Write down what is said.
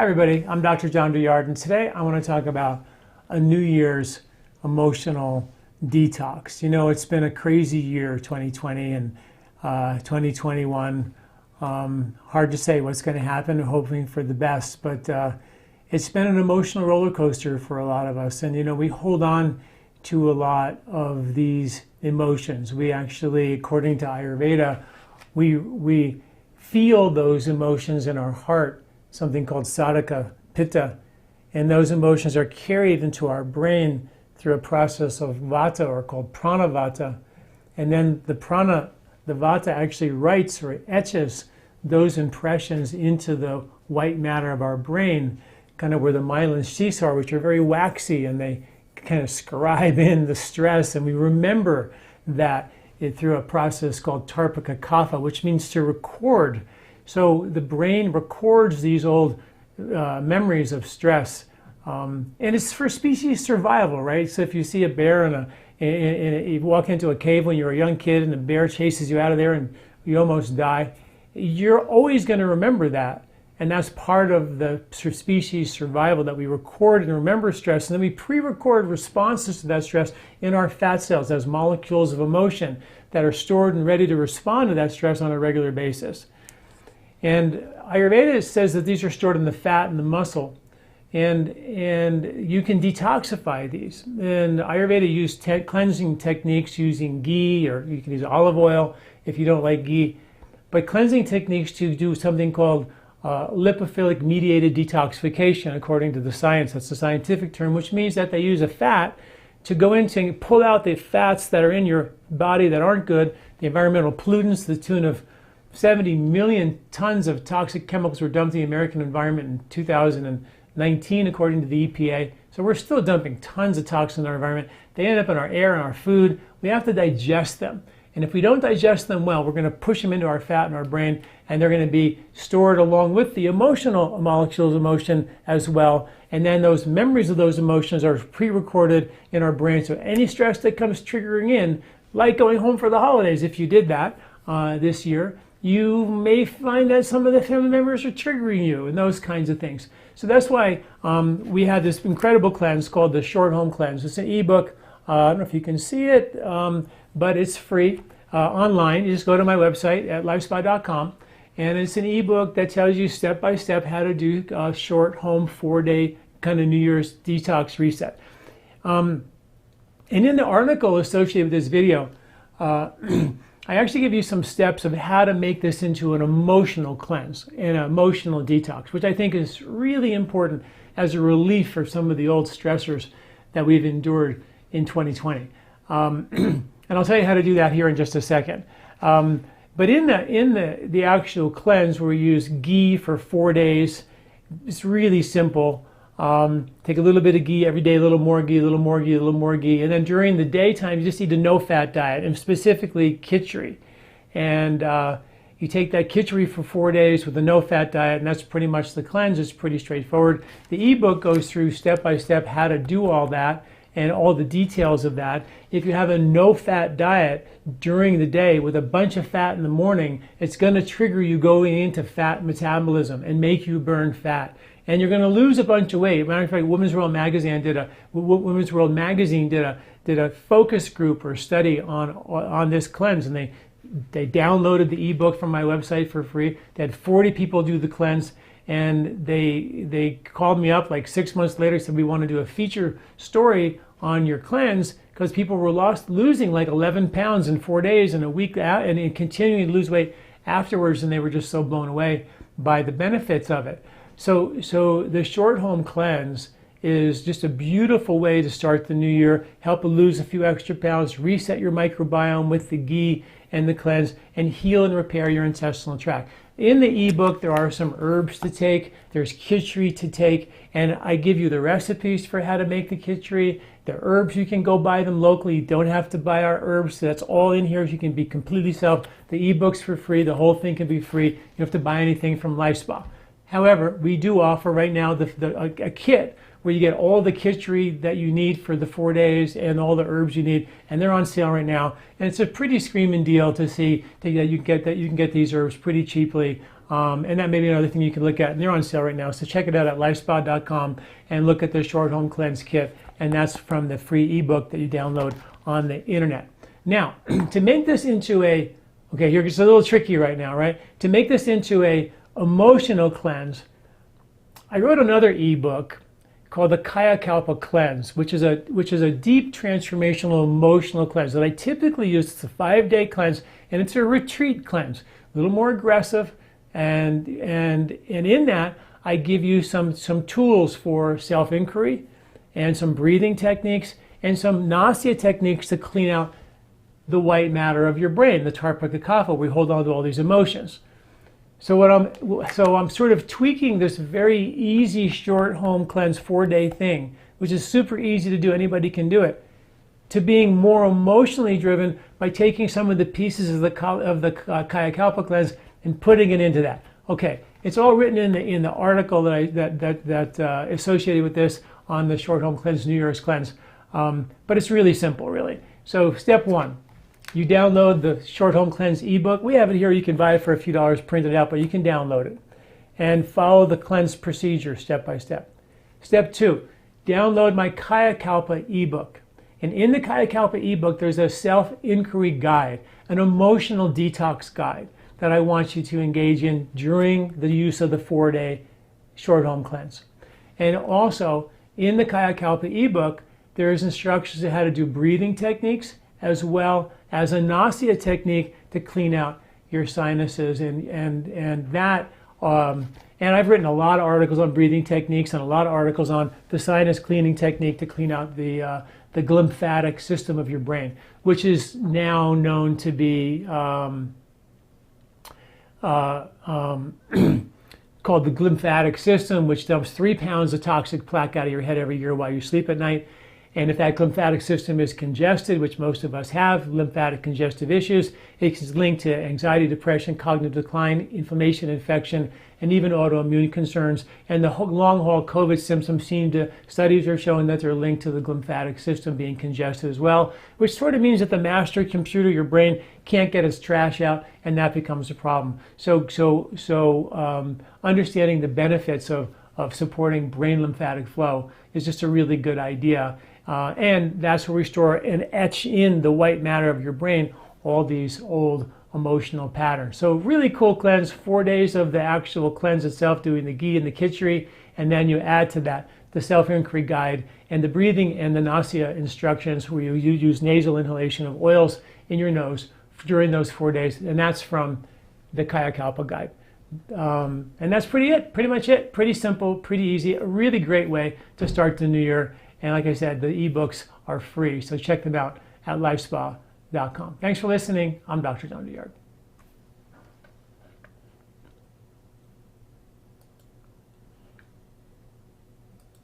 Hi everybody, I'm Dr. John Douillard, and today I want to talk about a New Year's emotional detox. You know, it's been a crazy year, 2020 and 2021. Hard to say what's going to happen, hoping for the best, but it's been an emotional roller coaster for a lot of us. And you know, we hold on to a lot of these emotions. We actually, according to Ayurveda, we feel those emotions in our heart, something called sadhaka, pitta, and those emotions are carried into our brain through a process of vata, or called pranavata, and then the vata actually writes or etches those impressions into the white matter of our brain, kind of where the myelin sheaths are, which are very waxy, and they kind of scribe in the stress, and we remember that through a process called tarpika kapha, which means to record. So the brain records these old memories of stress, and it's for species survival, right? So if you see a bear and you walk into a cave when you're a young kid and the bear chases you out of there and you almost die, you're always going to remember that. And that's part of the species survival, that we record and remember stress, and then we pre-record responses to that stress in our fat cells as molecules of emotion that are stored and ready to respond to that stress on a regular basis. And Ayurveda says that these are stored in the fat and the muscle, and you can detoxify these. And Ayurveda uses cleansing techniques using ghee, or you can use olive oil if you don't like ghee, but cleansing techniques to do something called lipophilic mediated detoxification, according to the science. That's the scientific term, which means that they use a fat to go into and pull out the fats that are in your body that aren't good, the environmental pollutants, to the tune of 70 million tons of toxic chemicals were dumped in the American environment in 2019, according to the EPA. So we're still dumping tons of toxins in our environment. They end up in our air and our food. We have to digest them. And if we don't digest them well, we're going to push them into our fat and our brain, and they're going to be stored along with the emotional molecules of emotion as well. And then those memories of those emotions are pre-recorded in our brain. So any stress that comes triggering in, like going home for the holidays, if you did that this year, you may find that some of the family members are triggering you and those kinds of things. So that's why we had this incredible cleanse called the Short Home Cleanse. It's an ebook. I don't know if you can see it, but it's free online. You just go to my website at lifespa.com, and it's an ebook that tells you step by step how to do a short home 4-day kind of New Year's detox reset. And in the article associated with this video, I actually give you some steps of how to make this into an emotional cleanse, an emotional detox, which I think is really important as a relief for some of the old stressors that we've endured in 2020. And I'll tell you how to do that here in just a second. But in the actual cleanse, where we use ghee for 4 days, it's really simple. Take a little bit of ghee every day, a little more ghee, a little more ghee, a little more ghee. And then during the daytime, you just eat a no-fat diet, and specifically khichdi. And you take that khichdi for 4 days with a no-fat diet, and that's pretty much the cleanse. It's pretty straightforward. The ebook goes through step-by-step how to do all that and all the details of that. If you have a no-fat diet during the day with a bunch of fat in the morning, it's going to trigger you going into fat metabolism and make you burn fat. And you're going to lose a bunch of weight. Matter of fact, Women's World Magazine did a focus group or study on this cleanse, and they downloaded the ebook from my website for free. They had 40 people do the cleanse, and they called me up like 6 months later and said, we want to do a feature story on your cleanse, because people were losing like 11 pounds in 4 days and a week out, and continuing to lose weight afterwards, and they were just so blown away by the benefits of it. So the Short Home Cleanse is just a beautiful way to start the new year, help lose a few extra pounds, reset your microbiome with the ghee and the cleanse, and heal and repair your intestinal tract. In the ebook, there are some herbs to take, there's khichdi to take, and I give you the recipes for how to make the khichdi. The herbs, you can go buy them locally. You don't have to buy our herbs. So that's all in here. You can be completely self. The ebook's for free. The whole thing can be free. You don't have to buy anything from LifeSpa. However, we do offer right now a kit where you get all the khichdi that you need for the 4 days and all the herbs you need, and they're on sale right now. And it's a pretty screaming deal to see that you can get these herbs pretty cheaply And that may be another thing you can look at. And they're on sale right now. So check it out at lifespa.com and look at the Short Home Cleanse Kit. And that's from the free ebook that you download on the internet. Now, to make this into a, okay, here's a little tricky right now, right? To make this into a emotional cleanse, I wrote another ebook called the Kayakalpa Cleanse, which is a deep transformational emotional cleanse that I typically use. It's a 5-day cleanse, and it's a retreat cleanse, a little more aggressive, and in that I give you some tools for self-inquiry and some breathing techniques and some nasya techniques to clean out the white matter of your brain, the tarpa kapha, where we hold on to all these emotions. So I'm sort of tweaking this very easy short home cleanse 4-day thing, which is super easy to do, anybody can do it, to being more emotionally driven by taking some of the pieces of the Kayakalpa cleanse and putting it into that. Okay, it's all written in the article that associated with this on the Short Home Cleanse New Year's Cleanse, but it's really simple, really. So step 1. You download the Short Home Cleanse ebook. We have it here. You can buy it for a few dollars, print it out, but you can download it. And follow the cleanse procedure step by step. Step 2, download my Kayakalpa ebook. And in the Kayakalpa ebook, there's a self-inquiry guide, an emotional detox guide that I want you to engage in during the use of the 4-day Short Home Cleanse. And also, in the Kayakalpa ebook, there's instructions on how to do breathing techniques as well as a nasya technique to clean out your sinuses, and that and I've written a lot of articles on breathing techniques and a lot of articles on the sinus cleaning technique to clean out the glymphatic system of your brain, which is now known to be called the glymphatic system, which dumps 3 pounds of toxic plaque out of your head every year while you sleep at night. And if that lymphatic system is congested, which most of us have, lymphatic congestive issues, it's linked to anxiety, depression, cognitive decline, inflammation, infection, and even autoimmune concerns. And the long-haul COVID symptoms studies are showing that they're linked to the lymphatic system being congested as well, which sort of means that the master computer, your brain, can't get its trash out, and that becomes a problem. So understanding the benefits of supporting brain lymphatic flow is just a really good idea. And that's where we store and etch in the white matter of your brain all these old emotional patterns. So really cool cleanse, 4 days of the actual cleanse itself, doing the ghee and the khichdi, and then you add to that the self-inquiry guide and the breathing and the nasya instructions where you use nasal inhalation of oils in your nose during those 4 days, and that's from the Kayakalpa guide. And that's pretty much it. Pretty simple, pretty easy, a really great way to start the new year. And like I said, the ebooks are free, so check them out at LifeSpa.com. Thanks for listening. I'm Dr. John Douillard.